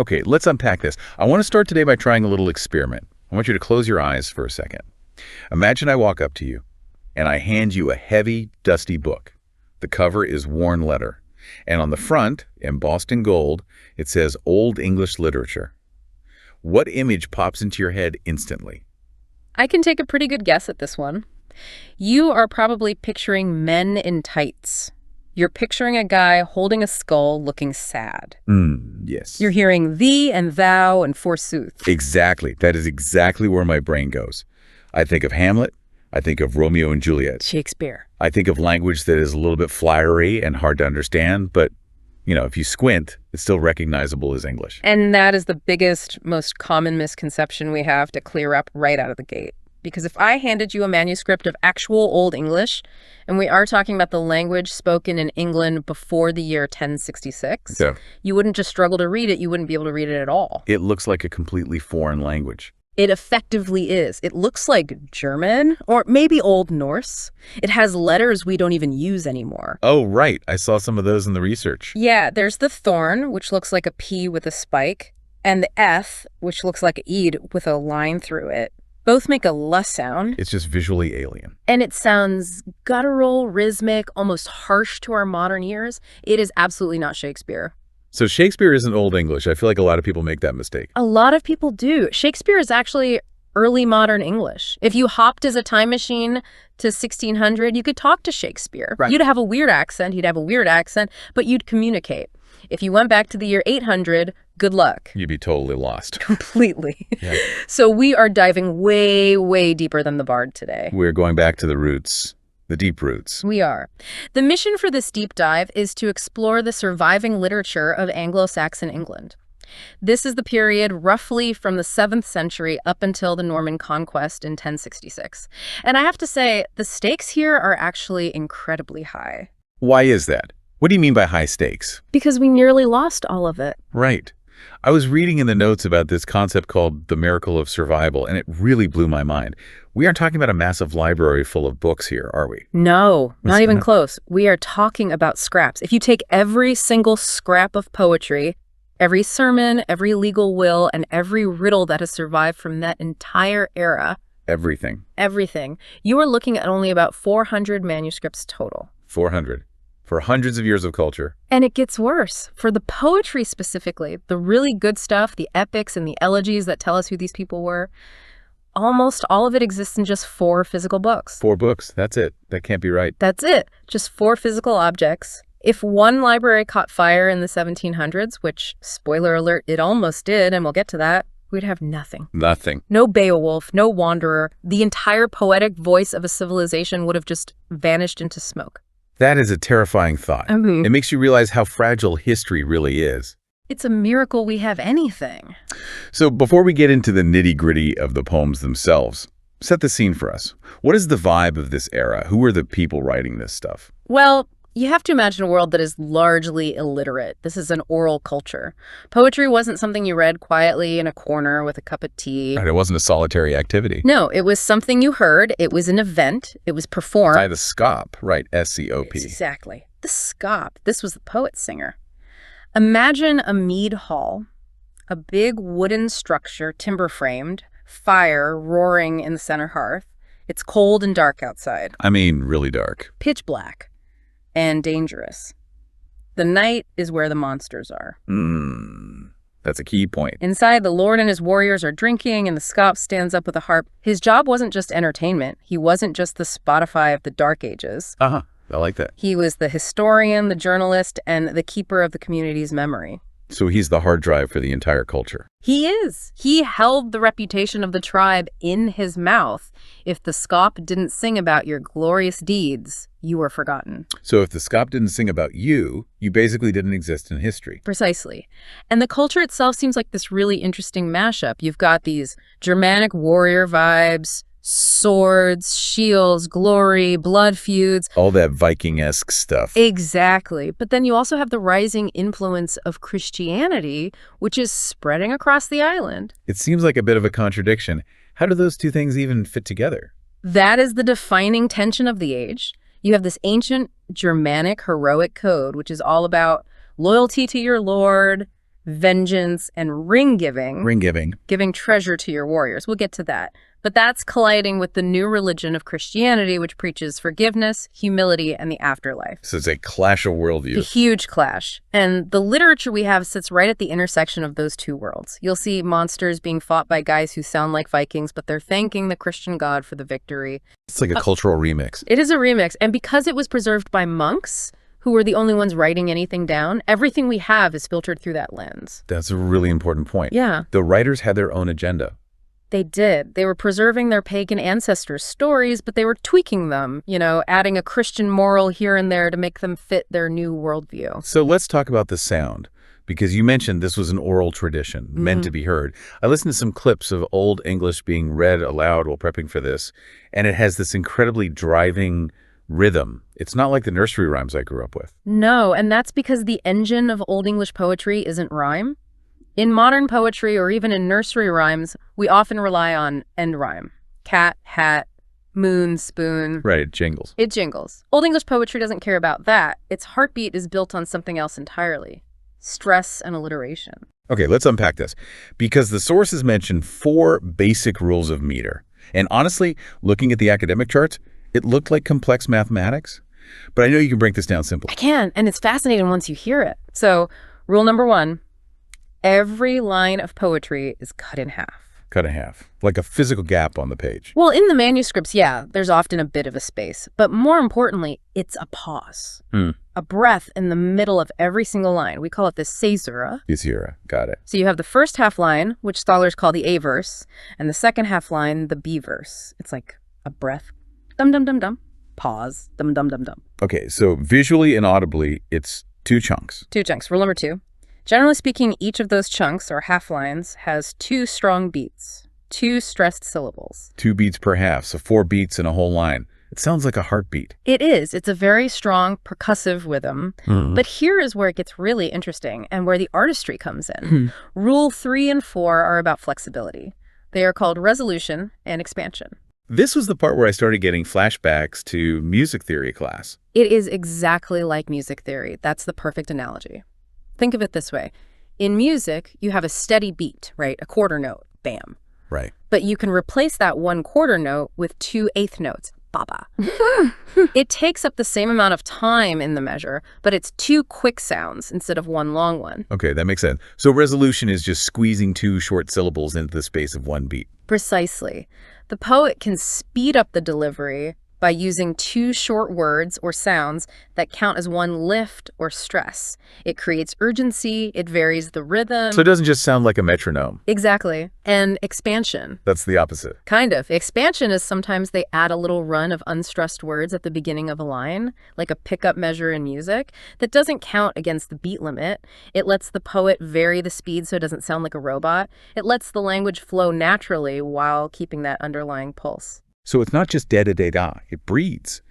Okay, let's unpack this. I want to start today by trying a little experiment. I want you to close your eyes for a second. Imagine I walk up to you and I hand you a heavy, dusty book. The cover is worn leather, and on the front, embossed in gold, it says Old English Literature. What image pops into your head instantly? I can take a pretty good guess at this one. You are probably picturing men in tights. You're picturing a guy holding a skull looking sad. Yes. You're hearing thee and thou and forsooth. Exactly. That is exactly where my brain goes. I think of Hamlet. I think of Romeo and Juliet. Shakespeare. I think of language that is a little bit flyery and hard to understand, but, if you squint, it's still recognizable as English. And that is the biggest, most common misconception we have to clear up right out of the gate. Because if I handed you a manuscript of actual Old English, and we are talking about the language spoken in England before the year 1066, you wouldn't just struggle to read it, you wouldn't be able to read it at all. It looks like a completely foreign language. It effectively is. It looks like German or maybe Old Norse. It has letters we don't even use anymore. Oh, right. I saw some of those in the research. Yeah, there's the thorn, which looks like a P with a spike, and the eth, which looks like an eid with a line through it. Both make a l sound. It's just visually alien. And it sounds guttural, rhythmic, almost harsh to our modern ears. It is absolutely not Shakespeare. So Shakespeare isn't Old English. I feel like a lot of people make that mistake. A lot of people do. Shakespeare is actually early modern English. If you hopped as a time machine to 1600, you could talk to Shakespeare. Right. You'd have a weird accent, he'd have a weird accent, but you'd communicate. If you went back to the year 800, good luck. You'd be totally lost. Completely. Yeah. So we are diving way, way deeper than the Bard today. We're going back to the roots, the deep roots. We are. The mission for this deep dive is to explore the surviving literature of Anglo-Saxon England. This is the period roughly from the 7th century up until the Norman conquest in 1066. And I have to say, the stakes here are actually incredibly high. Why is that? What do you mean by high stakes? Because we nearly lost all of it. Right. I was reading in the notes about this concept called the miracle of survival, and it really blew my mind. We aren't talking about a massive library full of books here, are we? No, not even close. We are talking about scraps. If you take every single scrap of poetry, every sermon, every legal will, and every riddle that has survived from that entire era. Everything. Everything. You are looking at only about 400 manuscripts total. 400. For hundreds of years of culture. And it gets worse. For the poetry specifically, the really good stuff, the epics and the elegies that tell us who these people were, almost all of it exists in just 4 physical books. 4 books. That's it. That can't be right. That's it. Just 4 physical objects. If one library caught fire in the 1700s, which, spoiler alert, it almost did, and we'll get to that, we'd have nothing. Nothing. No Beowulf, no Wanderer. The entire poetic voice of a civilization would have just vanished into smoke. That is a terrifying thought. It makes you realize how fragile history really is. It's a miracle we have anything. So before we get into the nitty-gritty of the poems themselves, set the scene for us. What is the vibe of this era? Who are the people writing this stuff? Well, you have to imagine a world that is largely illiterate. This is an oral culture. Poetry wasn't something you read quietly in a corner with a cup of tea. Right, it wasn't a solitary activity. No, it was something you heard. It was an event. It was performed. By the scop, right, S-C-O-P. Exactly. The scop. This was the poet singer. Imagine a mead hall, a big wooden structure, timber-framed, fire roaring in the center hearth. It's cold and dark outside. I mean, really dark. Pitch black. And dangerous. The night is where the monsters are. That's a key point. Inside, the Lord and his warriors are drinking, and the scop stands up with a harp. His job wasn't just entertainment. He wasn't just the Spotify of the Dark Ages. I like that. He was the historian, the journalist, and the keeper of the community's memory. So he's the hard drive for the entire culture. He is. He held the reputation of the tribe in his mouth. If the scop didn't sing about your glorious deeds, you were forgotten. So if the scop didn't sing about you, you basically didn't exist in history. Precisely. And the culture itself seems like this really interesting mashup. You've got these Germanic warrior vibes, swords, shields, glory, blood feuds. All that Viking-esque stuff. Exactly. But then you also have the rising influence of Christianity, which is spreading across the island. It seems like a bit of a contradiction. How do those two things even fit together? That is the defining tension of the age. You have this ancient Germanic heroic code, which is all about loyalty to your lord, vengeance, and ring giving. Ring giving. Giving treasure to your warriors. We'll get to that. But that's colliding with the new religion of Christianity, which preaches forgiveness, humility, and the afterlife. So it's a clash of A worldviews. huge clash. And the literature we have sits right at the intersection of those two worlds. You'll see monsters being fought by guys who sound like Vikings, but they're thanking the Christian God for the victory. It's like a cultural remix. It is a remix. And because it was preserved by monks, who were the only ones writing anything down, everything we have is filtered through that lens. That's a really important point. Yeah. The writers had their own agenda. They did. They were preserving their pagan ancestors' stories, but they were tweaking them, adding a Christian moral here and there to make them fit their new worldview. So let's talk about the sound, because you mentioned this was an oral tradition, meant to be heard. I listened to some clips of Old English being read aloud while prepping for this, and it has this incredibly driving rhythm. It's not like the nursery rhymes I grew up with. No, and that's because the engine of Old English poetry isn't rhyme. In modern poetry, or even in nursery rhymes, we often rely on end rhyme. Cat, hat, moon, spoon. Right, it jingles. It jingles. Old English poetry doesn't care about that. Its heartbeat is built on something else entirely. Stress and alliteration. Okay, let's unpack this. Because the sources mention 4 basic rules of meter. And honestly, looking at the academic charts, it looked like complex mathematics. But I know you can break this down simply. I can, and it's fascinating once you hear it. So, rule number 1, every line of poetry is cut in half. Cut in half, like a physical gap on the page. Well, in the manuscripts, yeah, there's often a bit of a space. But more importantly, it's a pause. A breath in the middle of every single line. We call it the caesura. Caesura, got it. So you have the first half line, which scholars call the A verse, and the second half line, the B verse. It's like a breath, dum-dum-dum-dum, pause, dum-dum-dum-dum. Okay, so visually and audibly, it's 2 chunks. 2 chunks. Rule number 2. Generally speaking, each of those chunks, or half lines, has 2 strong beats, 2 stressed syllables. 2 beats per half, so 4 beats in a whole line. It sounds like a heartbeat. It is. It's a very strong percussive rhythm. But here is where it gets really interesting and where the artistry comes in. Rule 3 and 4 are about flexibility. They are called resolution and expansion. This was the part where I started getting flashbacks to music theory class. It is exactly like music theory. That's the perfect analogy. Think of it this way. In music, you have a steady beat, right? A quarter note, bam. Right. But you can replace that 1 quarter note with 2 eighth notes, ba-ba. It takes up the same amount of time in the measure, but it's 2 quick sounds instead of 1 long one. Okay, that makes sense. So resolution is just squeezing 2 short syllables into the space of 1 beat. Precisely. The poet can speed up the delivery by using 2 short words or sounds that count as 1 lift or stress. It creates urgency, it varies the rhythm. So it doesn't just sound like a metronome. Exactly. And expansion. That's the opposite. Kind of. Expansion is sometimes they add a little run of unstressed words at the beginning of a line, like a pickup measure in music, that doesn't count against the beat limit. It lets the poet vary the speed so it doesn't sound like a robot. It lets the language flow naturally while keeping that underlying pulse. So it's not just da-da-da-da, it breathes.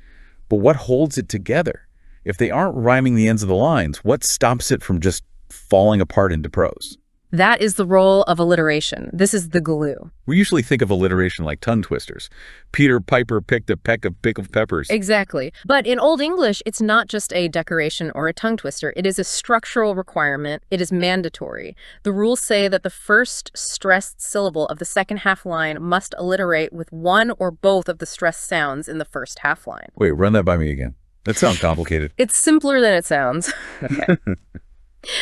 But what holds it together? If they aren't rhyming the ends of the lines, what stops it from just falling apart into prose? That is the role of alliteration. This is the glue. We usually think of alliteration like tongue twisters. Peter Piper picked a peck of pickled peppers. Exactly. But in Old English, it's not just a decoration or a tongue twister. It is a structural requirement. It is mandatory. The rules say that the first stressed syllable of the second half line must alliterate with 1 or both of the stressed sounds in the first half line. Wait, run that by me again. That sounds complicated. It's simpler than it sounds. Okay.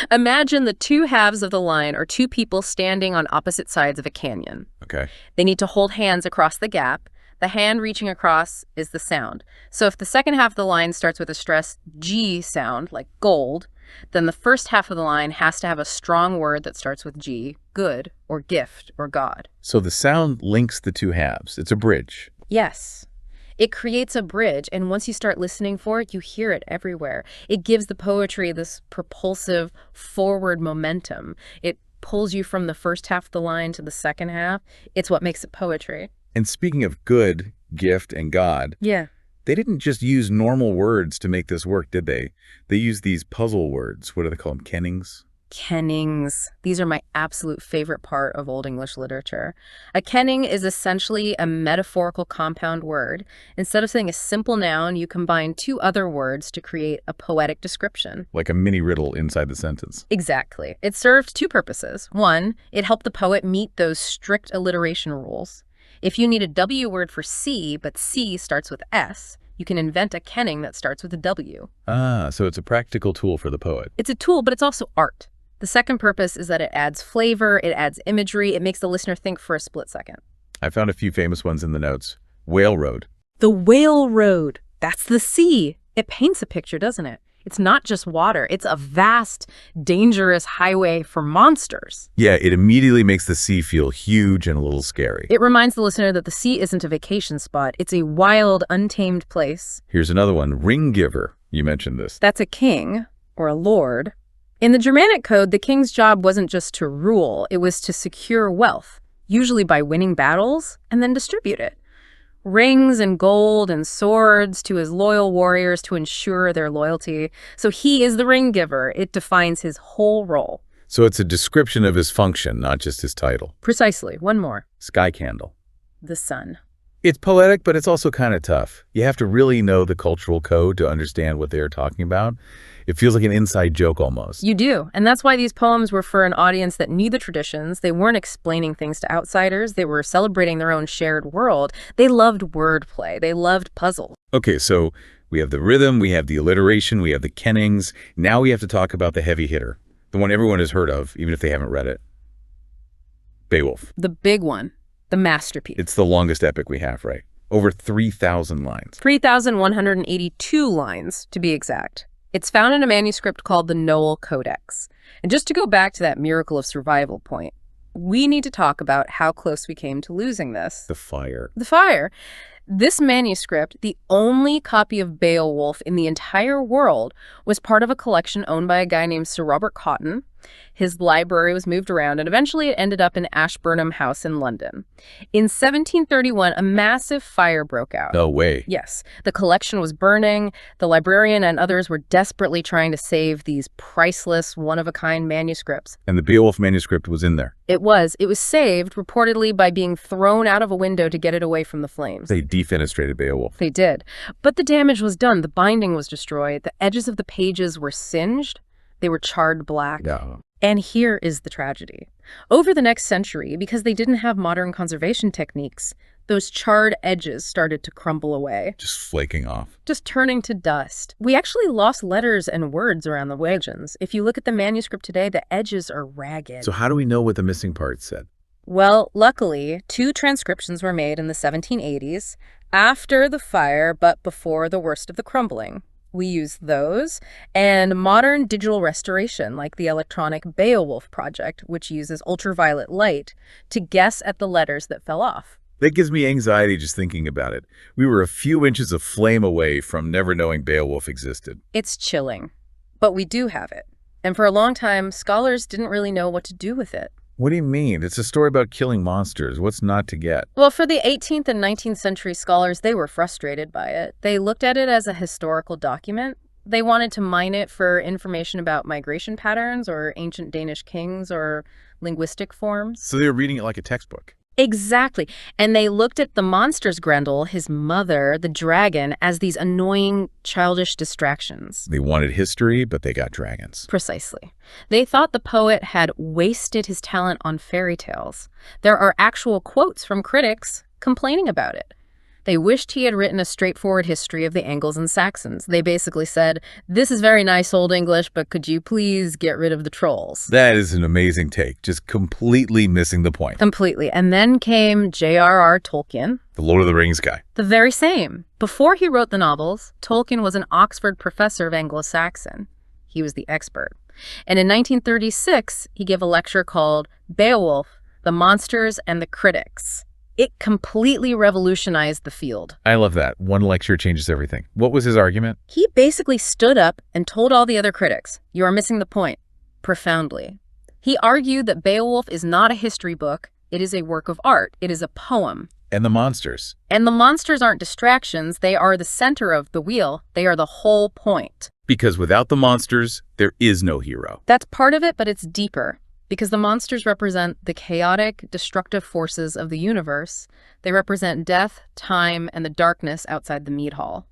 Imagine the 2 halves of the line are 2 people standing on opposite sides of a canyon. Okay. They need to hold hands across the gap. The hand reaching across is the sound. So if the second half of the line starts with a stressed G sound, like gold, then the first half of the line has to have a strong word that starts with G, good, or gift, or God. So the sound links the 2 halves. It's a bridge. Yes. It creates a bridge, and once you start listening for it, you hear it everywhere. It gives the poetry this propulsive forward momentum. It pulls you from the first half of the line to the second half. It's what makes it poetry. And speaking of good, gift, and God, Yeah. they didn't just use normal words to make this work, did they? They used these puzzle words. What do they call them? Kennings? Kennings. These are my absolute favorite part of Old English literature. A kenning is essentially a metaphorical compound word. Instead of saying a simple noun, you combine two other words to create a poetic description. Like a mini riddle inside the sentence. Exactly. It served two purposes. One, it helped the poet meet those strict alliteration rules. If you need a W word for C, but C starts with S, you can invent a kenning that starts with a W. Ah, so it's a practical tool for the poet. It's a tool, but it's also art. The second purpose is that it adds flavor, it adds imagery, it makes the listener think for a split second. I found a few famous ones in the notes. Whale Road. The Whale Road. That's the sea. It paints a picture, doesn't it? It's not just water. It's a vast, dangerous highway for monsters. Yeah, it immediately makes the sea feel huge and a little scary. It reminds the listener that the sea isn't a vacation spot. It's a wild, untamed place. Here's another one, Ring Giver. You mentioned this. That's a king, or a lord. In the Germanic code, the king's job wasn't just to rule, it was to secure wealth, usually by winning battles and then distribute it. Rings and gold and swords to his loyal warriors to ensure their loyalty. So he is the ring giver. It defines his whole role. So it's a description of his function, not just his title. Precisely. One more. Sky Candle. The sun. It's poetic, but it's also kind of tough. You have to really know the cultural code to understand what they're talking about. It feels like an inside joke almost. You do. And that's why these poems were for an audience that knew the traditions. They weren't explaining things to outsiders. They were celebrating their own shared world. They loved wordplay. They loved puzzles. Okay, so we have the rhythm, we have the alliteration, we have the kennings. Now we have to talk about the heavy hitter, the one everyone has heard of, even if they haven't read it. Beowulf. The big one. The masterpiece. It's the longest epic we have, right? Over 3,000 lines. 3,182 lines, to be exact. It's found in a manuscript called the Noel Codex. And just to go back to that miracle of survival point, we need to talk about how close we came to losing this. The fire. The fire. This manuscript, the only copy of Beowulf in the entire world, was part of a collection owned by a guy named Sir Robert Cotton. His library was moved around, and eventually it ended up in Ashburnham House in London. In 1731, a massive fire broke out. No way. Yes. The collection was burning. The librarian and others were desperately trying to save these priceless, one-of-a-kind manuscripts. And the Beowulf manuscript was in there. It was saved, reportedly by being thrown out of a window to get it away from the flames. They defenestrated Beowulf. They did. But the damage was done. The binding was destroyed. The edges of the pages were singed. They were charred black. Yeah. And here is the tragedy. Over the next century, because they didn't have modern conservation techniques, those charred edges started to crumble away. Just flaking off. Just turning to dust. We actually lost letters and words around the legends. If you look at the manuscript today, the edges are ragged. So how do we know what the missing parts said? Well, luckily, 2 transcriptions were made in the 1780s, after the fire but before the worst of the crumbling. We use those, and modern digital restoration like the electronic Beowulf project, which uses ultraviolet light to guess at the letters that fell off. That gives me anxiety just thinking about it. We were a few inches of flame away from never knowing Beowulf existed. It's chilling, but we do have it. And for a long time, scholars didn't really know what to do with it. What do you mean? It's a story about killing monsters. What's not to get? Well, for the 18th and 19th century scholars, they were frustrated by it. They looked at it as a historical document. They wanted to mine it for information about migration patterns or ancient Danish kings or linguistic forms. So they were reading it like a textbook. Exactly. And they looked at the monsters, Grendel, his mother, the dragon, as these annoying, childish distractions. They wanted history, but they got dragons. Precisely. They thought the poet had wasted his talent on fairy tales. There are actual quotes from critics complaining about it. They wished he had written a straightforward history of the Angles and Saxons. They basically said, this is very nice Old English, but could you please get rid of the trolls? That is an amazing take, just completely missing the point. Completely. And then came J.R.R. Tolkien. The Lord of the Rings guy. The very same. Before he wrote the novels, Tolkien was an Oxford professor of Anglo-Saxon. He was the expert. And in 1936, he gave a lecture called Beowulf, the Monsters and the Critics. It completely revolutionized the field. I love that. One lecture changes everything. What was his argument? He basically stood up and told all the other critics, you are missing the point, profoundly. He argued that Beowulf is not a history book, it is a work of art, it is a poem. And the monsters. And the monsters aren't distractions, they are the center of the wheel, they are the whole point. Because without the monsters, there is no hero. That's part of it, but it's deeper. Because the monsters represent the chaotic, destructive forces of the universe. They represent death, time, and the darkness outside the mead hall.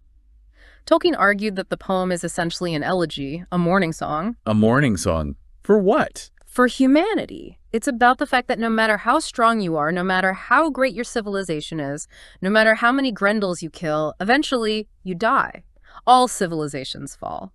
Tolkien argued that the poem is essentially an elegy, a mourning song. A mourning song. For what? For humanity. It's about the fact that no matter how strong you are, no matter how great your civilization is, no matter how many Grendels you kill, eventually you die. All civilizations fall.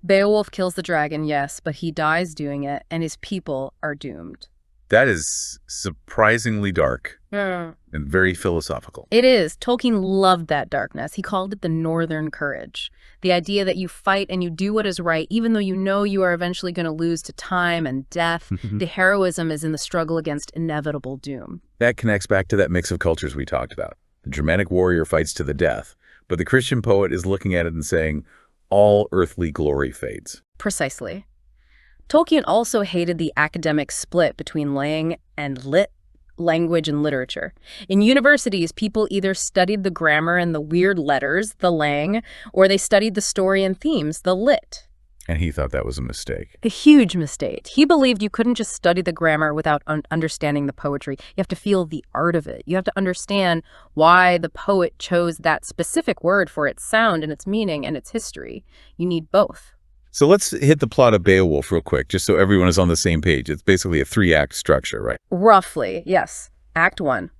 Beowulf kills the dragon, yes, but he dies doing it, and his people are doomed. That is surprisingly dark and very philosophical. It is. Tolkien loved that darkness. He called it the Northern Courage. The idea that you fight and you do what is right, even though you know you are eventually going to lose to time and death. The heroism is in the struggle against inevitable doom. That connects back to that mix of cultures we talked about. The Germanic warrior fights to the death, but the Christian poet is looking at it and saying, all earthly glory fades. Precisely. Tolkien also hated the academic split between lang and lit, language and literature. In universities, people either studied the grammar and the weird letters, the lang, or they studied the story and themes, the lit. And he thought that was a mistake. A huge mistake. He believed you couldn't just study the grammar without understanding the poetry. You have to feel the art of it. You have to understand why the poet chose that specific word for its sound and its meaning and its history. You need both. So let's hit the plot of Beowulf real quick, just so everyone is on the same page. It's basically a 3-act structure, right? Roughly, yes. Act 1.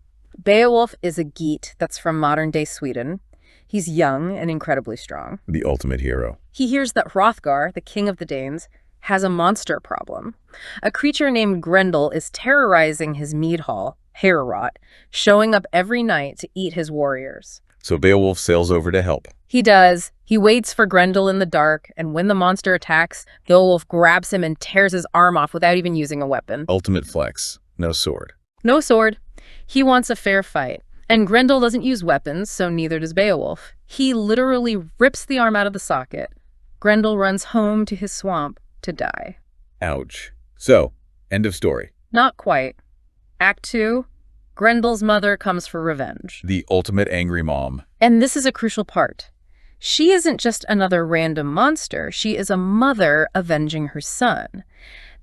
Beowulf is a Geat that's from modern-day Sweden. He's young and incredibly strong. The ultimate hero. He hears that Hrothgar, the king of the Danes, has a monster problem. A creature named Grendel is terrorizing his mead hall, Heorot, showing up every night to eat his warriors. So Beowulf sails over to help. He does. He waits for Grendel in the dark, and when the monster attacks, Beowulf grabs him and tears his arm off without even using a weapon. Ultimate flex. No sword. No sword. He wants a fair fight. And Grendel doesn't use weapons, so neither does Beowulf. He literally rips the arm out of the socket. Grendel runs home to his swamp to die. Ouch. So, end of story. Not quite. Act 2. Grendel's mother comes for revenge. The ultimate angry mom. And this is a crucial part. She isn't just another random monster. She is a mother avenging her son.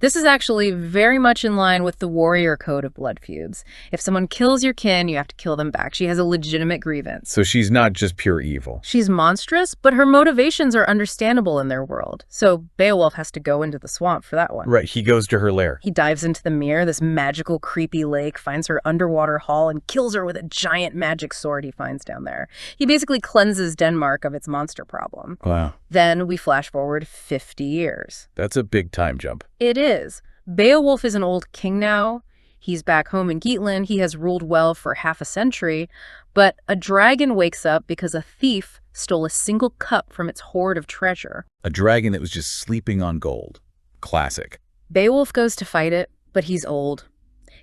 This is actually very much in line with the warrior code of blood feuds. If someone kills your kin, you have to kill them back. She has a legitimate grievance. So she's not just pure evil. She's monstrous, but her motivations are understandable in their world. So Beowulf has to go into the swamp for that one. Right, he goes to her lair. He dives into the Mere, this magical, creepy lake, finds her underwater hall, and kills her with a giant magic sword he finds down there. He basically cleanses Denmark of its monster problem. Wow. Then we flash forward 50 years. That's a big time jump. It is. Beowulf is an old king now. He's back home in Geatland. He has ruled well for half a century. But a dragon wakes up because a thief stole a single cup from its hoard of treasure. A dragon that was just sleeping on gold. Classic. Beowulf goes to fight it, but he's old.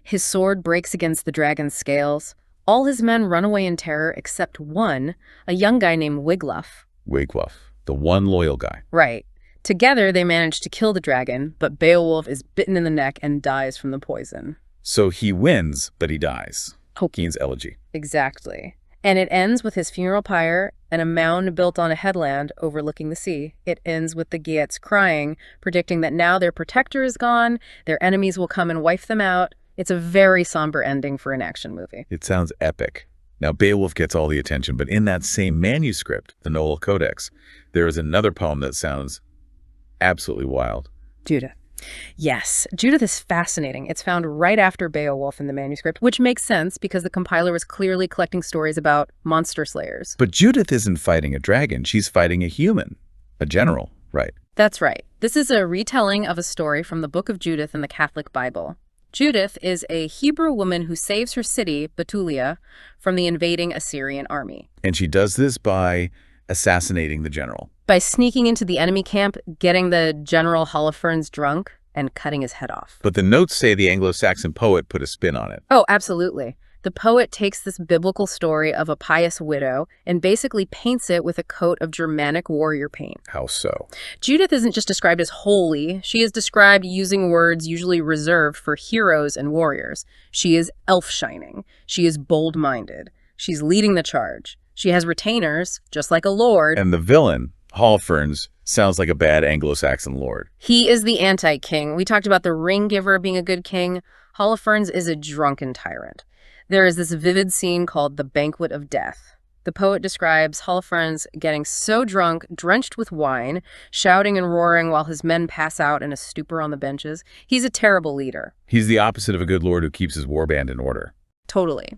His sword breaks against the dragon's scales. All his men run away in terror except one, a young guy named Wiglaf. Wiglaf, the one loyal guy. Right. Together, they manage to kill the dragon, but Beowulf is bitten in the neck and dies from the poison. So he wins, but he dies. Okay. Tolkien's elegy. Exactly. And it ends with his funeral pyre and a mound built on a headland overlooking the sea. It ends with the Geats crying, predicting that now their protector is gone, their enemies will come and wipe them out. It's a very somber ending for an action movie. It sounds epic. Now, Beowulf gets all the attention, but in that same manuscript, the Noel Codex, there is another poem that sounds absolutely wild. Judith. Yes, Judith is fascinating. It's found right after Beowulf in the manuscript, which makes sense because the compiler was clearly collecting stories about monster slayers. But Judith isn't fighting a dragon. She's fighting a human, a general, right? That's right. This is a retelling of a story from the Book of Judith in the Catholic Bible. Judith is a Hebrew woman who saves her city, Bethulia, from the invading Assyrian army. And she does this by assassinating the general. By sneaking into the enemy camp, getting the General Holofernes drunk, and cutting his head off. But the notes say the Anglo-Saxon poet put a spin on it. Oh, absolutely. The poet takes this biblical story of a pious widow and basically paints it with a coat of Germanic warrior paint. How so? Judith isn't just described as holy. She is described using words usually reserved for heroes and warriors. She is elf-shining. She is bold-minded. She's leading the charge. She has retainers, just like a lord. And the villain, Holofernes sounds like a bad Anglo-Saxon lord. He is the anti-king. We talked about the ring giver being a good king. Holofernes is a drunken tyrant. There is this vivid scene called the Banquet of Death. The poet describes Holofernes getting so drunk, drenched with wine, shouting and roaring while his men pass out in a stupor on the benches. He's a terrible leader. He's the opposite of a good lord who keeps his warband in order. Totally.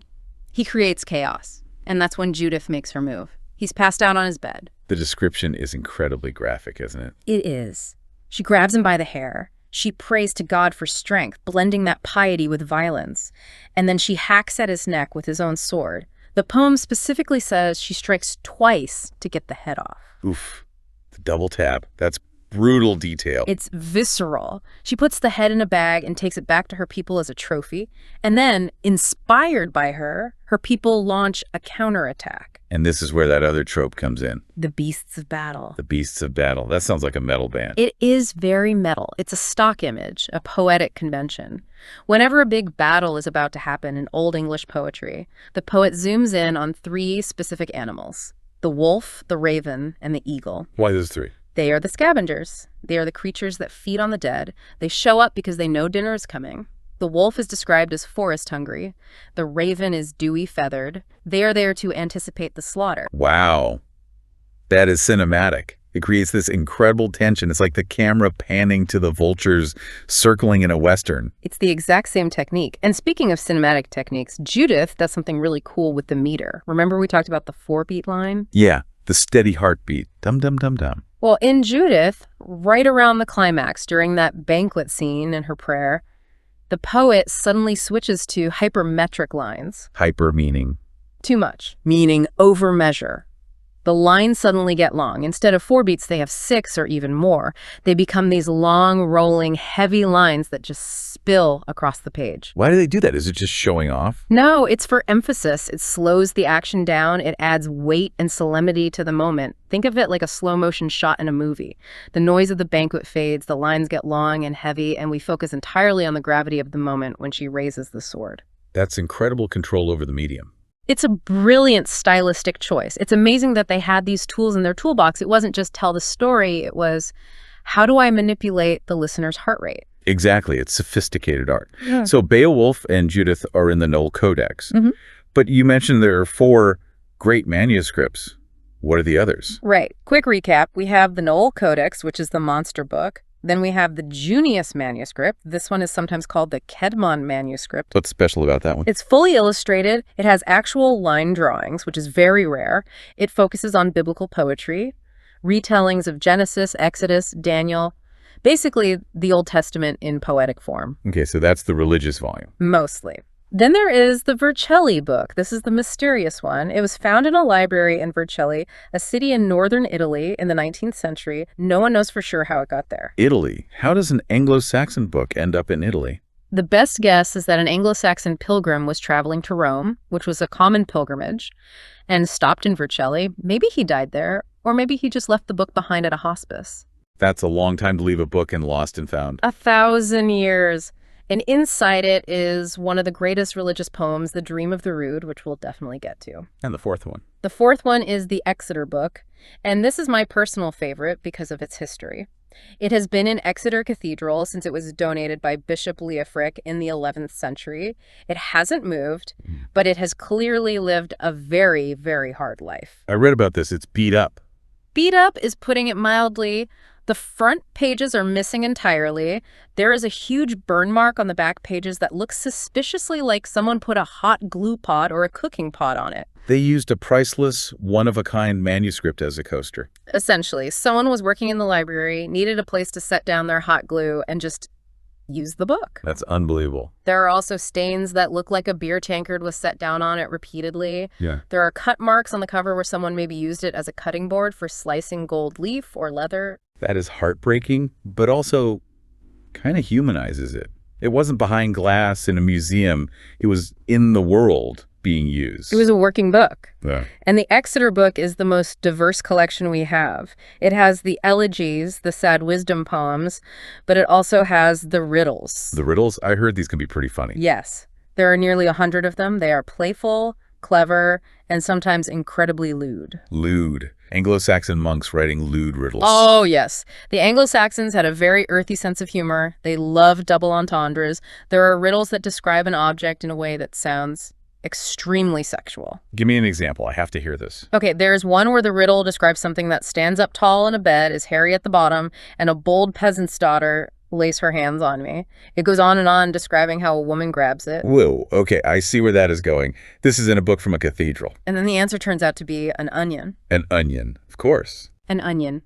He creates chaos. And that's when Judith makes her move. He's passed out on his bed. The description is incredibly graphic, isn't it? It is. She grabs him by the hair. She prays to God for strength, blending that piety with violence. And then she hacks at his neck with his own sword. The poem specifically says she strikes twice to get the head off. Oof. The double tap. That's brutal detail. It's visceral. She puts the head in a bag and takes it back to her people as a trophy. And then, inspired by her people launch a counterattack. And this is where that other trope comes in. The beasts of battle. The beasts of battle. That sounds like a metal band. It is very metal. It's a stock image, a poetic convention. Whenever a big battle is about to happen in Old English poetry, the poet zooms in on 3 specific animals: the wolf, the raven, and the eagle. Why those 3? They are the scavengers. They are the creatures that feed on the dead. They show up because they know dinner is coming. The wolf is described as forest hungry. The raven is dewy feathered. They are there to anticipate the slaughter. Wow. That is cinematic. It creates this incredible tension. It's like the camera panning to the vultures circling in a Western. It's the exact same technique. And speaking of cinematic techniques, Judith does something really cool with the meter. Remember we talked about the 4-beat line? Yeah, the steady heartbeat. Dum-dum-dum-dum. Well, in Judith, right around the climax, during that banquet scene in her prayer, the poet suddenly switches to hypermetric lines. Hyper meaning? Too much, meaning over measure. The lines suddenly get long. Instead of 4 beats, they have 6 or even more. They become these long, rolling, heavy lines that just spill across the page. Why do they do that? Is it just showing off? No, it's for emphasis. It slows the action down. It adds weight and solemnity to the moment. Think of it like a slow-motion shot in a movie. The noise of the banquet fades, the lines get long and heavy, and we focus entirely on the gravity of the moment when she raises the sword. That's incredible control over the medium. It's a brilliant stylistic choice. It's amazing that they had these tools in their toolbox. It wasn't just tell the story. It was, how do I manipulate the listener's heart rate? Exactly. It's sophisticated art. Yeah. So Beowulf and Judith are in the Knoll Codex. Mm-hmm. But you mentioned there are 4 great manuscripts. What are the others? Right. Quick recap. We have the Knoll Codex, which is the monster book. Then we have the Junius manuscript. This one is sometimes called the Kedmon manuscript. What's special about that one? It's fully illustrated. It has actual line drawings, which is very rare. It focuses on biblical poetry, retellings of Genesis, Exodus, Daniel, basically the Old Testament in poetic form. Okay, so that's the religious volume. Mostly. Then there is the Vercelli book. This is the mysterious one. It was found in a library in Vercelli, a city in northern Italy in the 19th century. No one knows for sure how it got there. Italy. How does an Anglo-Saxon book end up in Italy? The best guess is that an Anglo-Saxon pilgrim was traveling to Rome, which was a common pilgrimage, and stopped in Vercelli. Maybe he died there, or maybe he just left the book behind at a hospice. That's a long time to leave a book in Lost and Found. 1,000 years. And inside it is one of the greatest religious poems, The Dream of the Rood, which we'll definitely get to. And the 4th one. The 4th one is the Exeter book, and this is my personal favorite because of its history. It has been in Exeter Cathedral since it was donated by Bishop Leofric in the 11th century. It hasn't moved, but it has clearly lived a very, very hard life. I read about this. It's beat up. Beat up is putting it mildly. The front pages are missing entirely. There is a huge burn mark on the back pages that looks suspiciously like someone put a hot glue pot or a cooking pot on it. They used a priceless, one-of-a-kind manuscript as a coaster. Essentially, someone was working in the library, needed a place to set down their hot glue, and just use the book. That's unbelievable. There are also stains that look like a beer tankard was set down on it repeatedly. Yeah. There are cut marks on the cover where someone maybe used it as a cutting board for slicing gold leaf or leather. That is heartbreaking, but also kind of humanizes it. It wasn't behind glass in a museum. It was in the world being used. It was a working book. Yeah. And the Exeter book is the most diverse collection we have. It has the elegies, the sad wisdom poems, but it also has the riddles. The riddles? I heard these can be pretty funny. Yes. There are nearly 100 of them. They are playful, clever, and sometimes incredibly lewd. Lewd. Anglo-Saxon monks writing lewd riddles. Oh, yes. The Anglo-Saxons had a very earthy sense of humor. They loved double entendres. There are riddles that describe an object in a way that sounds extremely sexual. Give me an example. I have to hear this. Okay, there's one where the riddle describes something that stands up tall in a bed, is hairy at the bottom, and a bold peasant's daughter lays her hands on me. It goes on, describing how a woman grabs it. Whoa, okay, I see where that is going. This is in a book from a cathedral. And then the answer turns out to be an onion. An onion, of course. An onion.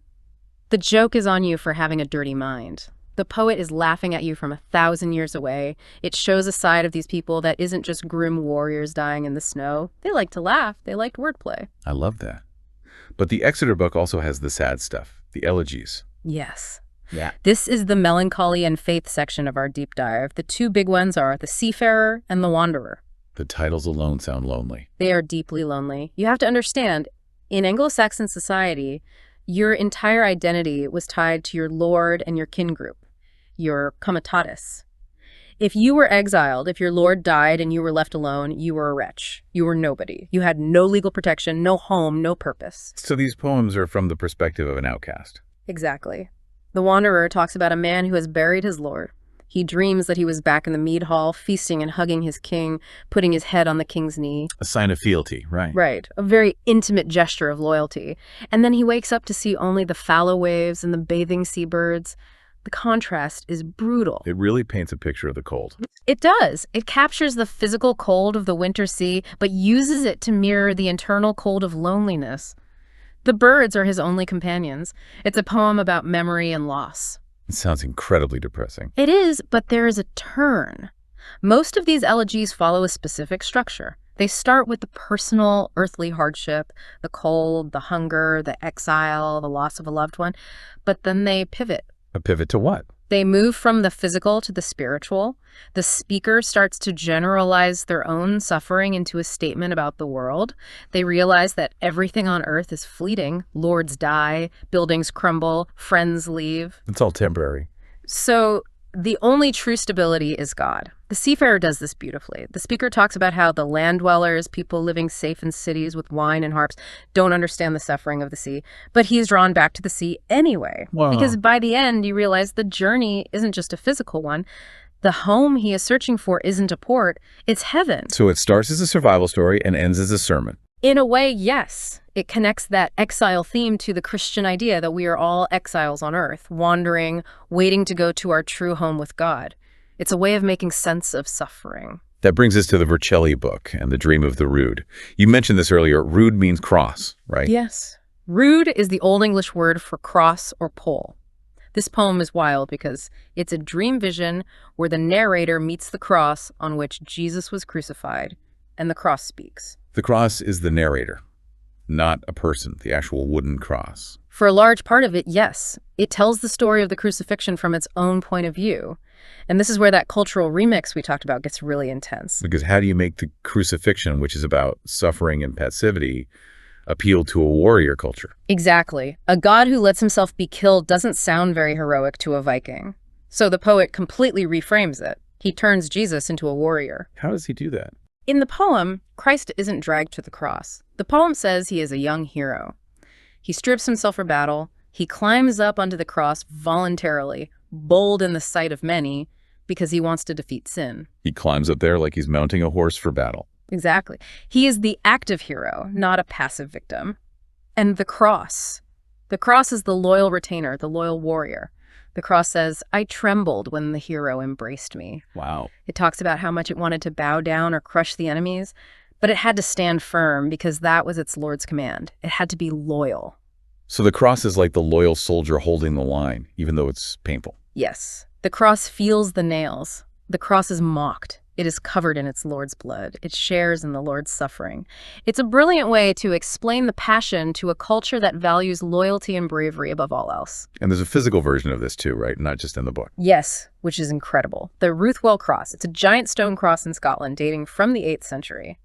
The joke is on you for having a dirty mind. The poet is laughing at you from 1,000 years away. It shows a side of these people that isn't just grim warriors dying in the snow. They like to laugh. They liked wordplay. I love that. But the Exeter book also has the sad stuff, the elegies. Yes. Yeah. This is the melancholy and faith section of our deep dive. The two big ones are the seafarer and the wanderer. The titles alone sound lonely. They are deeply lonely. You have to understand, in Anglo-Saxon society, your entire identity was tied to your lord and your kin group, your comitatus. If you were exiled, if your lord died and you were left alone, you were a wretch. You were nobody. You had no legal protection, no home, no purpose. So these poems are from the perspective of an outcast. Exactly. The Wanderer talks about a man who has buried his lord. He dreams that he was back in the mead hall, feasting and hugging his king, putting his head on the king's knee. A sign of fealty, right? Right, a very intimate gesture of loyalty. And then he wakes up to see only the fallow waves and the bathing seabirds. The contrast is brutal. It really paints a picture of the cold. It does. It captures the physical cold of the winter sea, but uses it to mirror the internal cold of loneliness. The birds are his only companions. It's a poem about memory and loss. It sounds incredibly depressing. It is, but there is a turn. Most of these elegies follow a specific structure. They start with the personal, earthly hardship, the cold, the hunger, the exile, the loss of a loved one, but then they pivot. A pivot to what? They move from the physical to the spiritual. The speaker starts to generalize their own suffering into a statement about the world. They realize that everything on earth is fleeting. Lords die, buildings crumble, friends leave. It's all temporary. So the only true stability is God. The Seafarer does this beautifully. The speaker talks about how the land dwellers, people living safe in cities with wine and harps, don't understand the suffering of the sea, but he's drawn back to the sea anyway. Wow. Because by the end, you realize the journey isn't just a physical one. The home he is searching for isn't a port, it's heaven. So it starts as a survival story and ends as a sermon. In a way, yes. It connects that exile theme to the Christian idea that we are all exiles on earth, wandering, waiting to go to our true home with God. It's a way of making sense of suffering. That brings us to the Vercelli book and the Dream of the Rood. You mentioned this earlier. Rood means cross, right? Yes. Rood is the Old English word for cross or pole. This poem is wild because it's a dream vision where the narrator meets the cross on which Jesus was crucified, and the cross speaks. The cross is the narrator, not a person, the actual wooden cross. For a large part of it, yes. It tells the story of the crucifixion from its own point of view. And this is where that cultural remix we talked about gets really intense. Because how do you make the crucifixion, which is about suffering and passivity, appeal to a warrior culture? Exactly. A god who lets himself be killed doesn't sound very heroic to a Viking. So the poet completely reframes it. He turns Jesus into a warrior. How does he do that? In the poem, Christ isn't dragged to the cross. The poem says he is a young hero. He strips himself for battle. He climbs up onto the cross voluntarily, bold in the sight of many, because he wants to defeat sin. He climbs up there like he's mounting a horse for battle. Exactly. He is the active hero, not a passive victim. And the cross. The cross is the loyal retainer, the loyal warrior. The cross says, I trembled when the hero embraced me. Wow. It talks about how much it wanted to bow down or crush the enemies, but it had to stand firm because that was its Lord's command. It had to be loyal. So the cross is like the loyal soldier holding the line, even though it's painful. Yes. The cross feels the nails. The cross is mocked. It is covered in its Lord's blood. It shares in the Lord's suffering. It's a brilliant way to explain the passion to a culture that values loyalty and bravery above all else. And there's a physical version of this too, right? Not just in the book. Yes, which is incredible. The Ruthwell Cross. It's a giant stone cross in Scotland dating from the 8th century.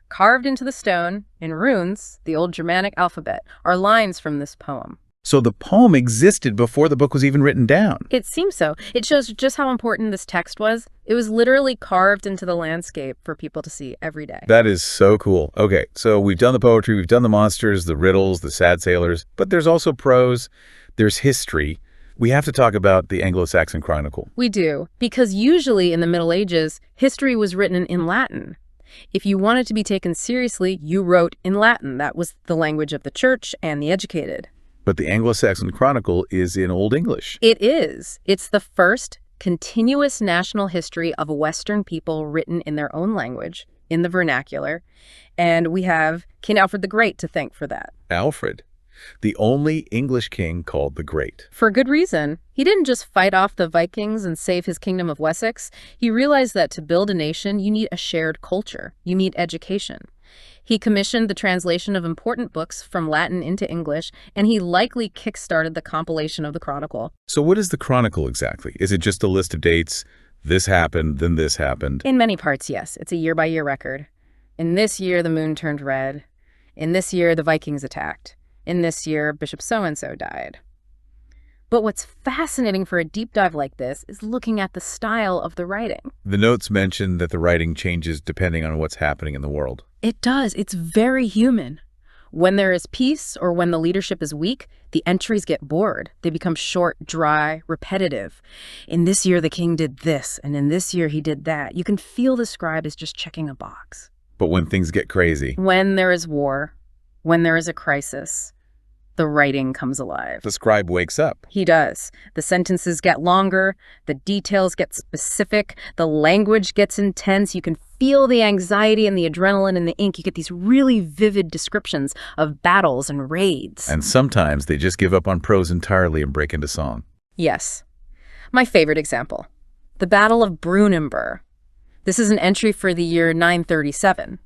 Carved into the stone, in runes, the old Germanic alphabet, are lines from this poem. So the poem existed before the book was even written down. It seems so. It shows just how important this text was. It was literally carved into the landscape for people to see every day. That is so cool. Okay, so we've done the poetry, we've done the monsters, the riddles, the sad sailors, but there's also prose, there's history. We have to talk about the Anglo-Saxon Chronicle. We do, because usually in the Middle Ages, history was written in Latin. If you wanted to be taken seriously, you wrote in Latin. That was the language of the church and the educated. But the Anglo-Saxon Chronicle is in Old English. It is. It's the first continuous national history of Western people written in their own language, in the vernacular. And we have King Alfred the Great to thank for that. Alfred, the only English king called the Great. For good reason. He didn't just fight off the Vikings and save his kingdom of Wessex. He realized that to build a nation, you need a shared culture. You need education. He commissioned the translation of important books from Latin into English, and he likely kick-started the compilation of the Chronicle. So what is the Chronicle exactly? Is it just a list of dates? This happened, then this happened? In many parts, yes. It's a year-by-year record. In this year, the moon turned red. In this year, the Vikings attacked. In this year, Bishop so-and-so died. But what's fascinating for a deep dive like this is looking at the style of the writing. The notes mention that the writing changes depending on what's happening in the world. It does. It's very human. When there is peace or when the leadership is weak, the entries get bored. They become short, dry, repetitive. In this year, the king did this, and in this year, he did that. You can feel the scribe is just checking a box. But when things get crazy, When there is war, when there is a crisis, the writing comes alive. the scribe wakes up. He does. The sentences get longer, the details get specific, the language gets intense. You can feel the anxiety and the adrenaline in the ink. You get these really vivid descriptions of battles and raids. And sometimes they just give up on prose entirely and break into song. Yes. My favorite example, the Battle of Brunanburh. This is an entry for the year 937.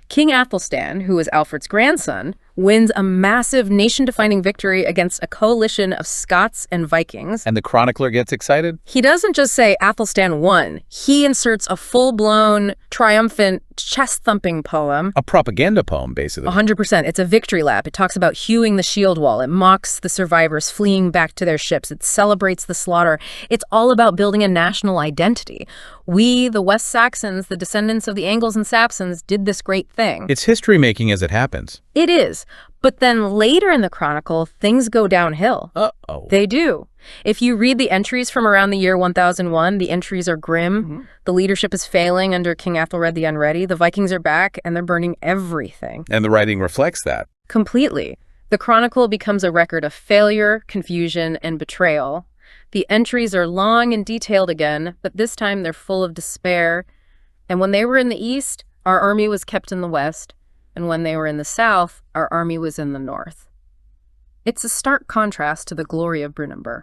King Athelstan, who is Alfred's grandson, wins a massive nation-defining victory against a coalition of Scots and Vikings. And the chronicler gets excited? He doesn't just say Athelstan won. He inserts a full-blown, triumphant, chest-thumping poem. A propaganda poem, basically. 100%. It's a victory lap. It talks about hewing the shield wall. It mocks the survivors fleeing back to their ships. It celebrates the slaughter. It's all about building a national identity. We, the West Saxons, the descendants of the Angles and Saxons, did this great thing. It's history-making as it happens. It is. But then later in the Chronicle, things go downhill. Uh-oh. They do. If you read the entries from around the year 1001, the entries are grim. The leadership is failing under King Athelred the Unready. The Vikings are back, and they're burning everything. And the writing reflects that. Completely. The Chronicle becomes a record of failure, confusion, and betrayal. The entries are long and detailed again, but this time they're full of despair. And when they were in the east, our army was kept in the west. And when they were in the south, our army was in the north. It's a stark contrast to the glory of Brunanburh.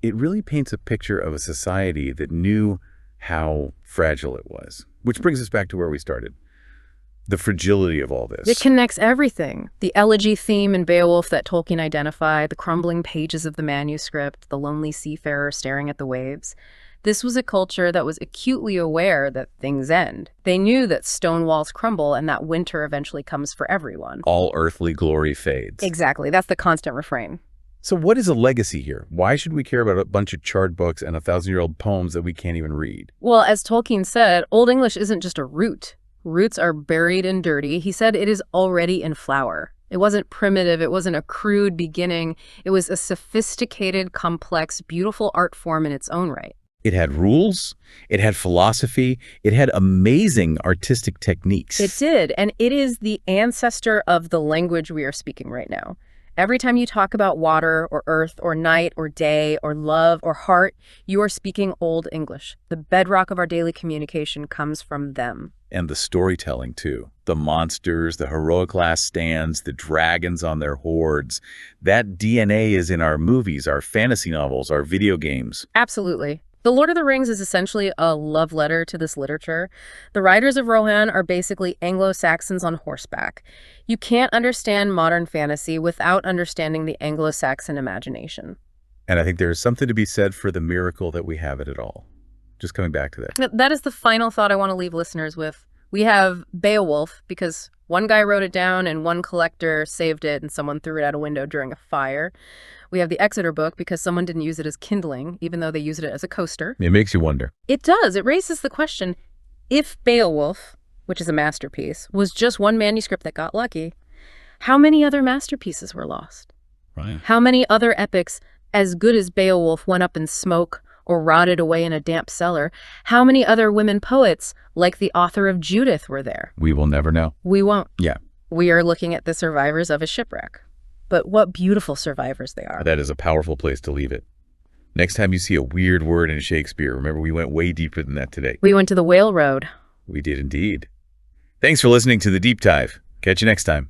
It really paints a picture of a society that knew how fragile it was. Which brings us back to where we started. The fragility of all this. It connects everything. The elegy theme in Beowulf that Tolkien identified, the crumbling pages of the manuscript, the lonely seafarer staring at the waves. This was a culture that was acutely aware that things end. They knew that stone walls crumble and that winter eventually comes for everyone. All earthly glory fades. Exactly. That's the constant refrain. So what is a legacy here? Why should we care about a bunch of charred books and 1,000-year-old poems that we can't even read? Well, as Tolkien said, Old English isn't just a root. Roots are buried and dirty. He said it is already in flower. It wasn't primitive. It wasn't a crude beginning. It was a sophisticated, complex, beautiful art form in its own right. It had rules, it had philosophy, it had amazing artistic techniques. It did, and it is the ancestor of the language we are speaking right now. Every time you talk about water or earth or night or day or love or heart, you are speaking Old English. The bedrock of our daily communication comes from them. And the storytelling, too. The monsters, the heroic last stands, the dragons on their hordes. That DNA is in our movies, our fantasy novels, our video games. Absolutely. The Lord of the Rings is essentially a love letter to this literature. The Riders of Rohan are basically Anglo-Saxons on horseback. You can't understand modern fantasy without understanding the Anglo-Saxon imagination. And I think there is something to be said for the miracle that we have it all. Just coming back to that. That is the final thought I want to leave listeners with. We have Beowulf because One guy wrote it down and one collector saved it and someone threw it out a window during a fire. We have the Exeter book because someone didn't use it as kindling, even though they used it as a coaster. It makes you wonder. It does. It raises the question, if Beowulf, which is a masterpiece, was just one manuscript that got lucky, how many other masterpieces were lost? Right. How many other epics as good as Beowulf went up in smoke or rotted away in a damp cellar? How many other women poets, like the author of Judith, were there? We will never know. We won't. Yeah. We are looking at the survivors of a shipwreck. But what beautiful survivors they are. That is a powerful place to leave it. Next time you see a weird word in Shakespeare, remember we went way deeper than that today. We went to the Whale Road. We did indeed. Thanks for listening to The Deep Dive. Catch you next time.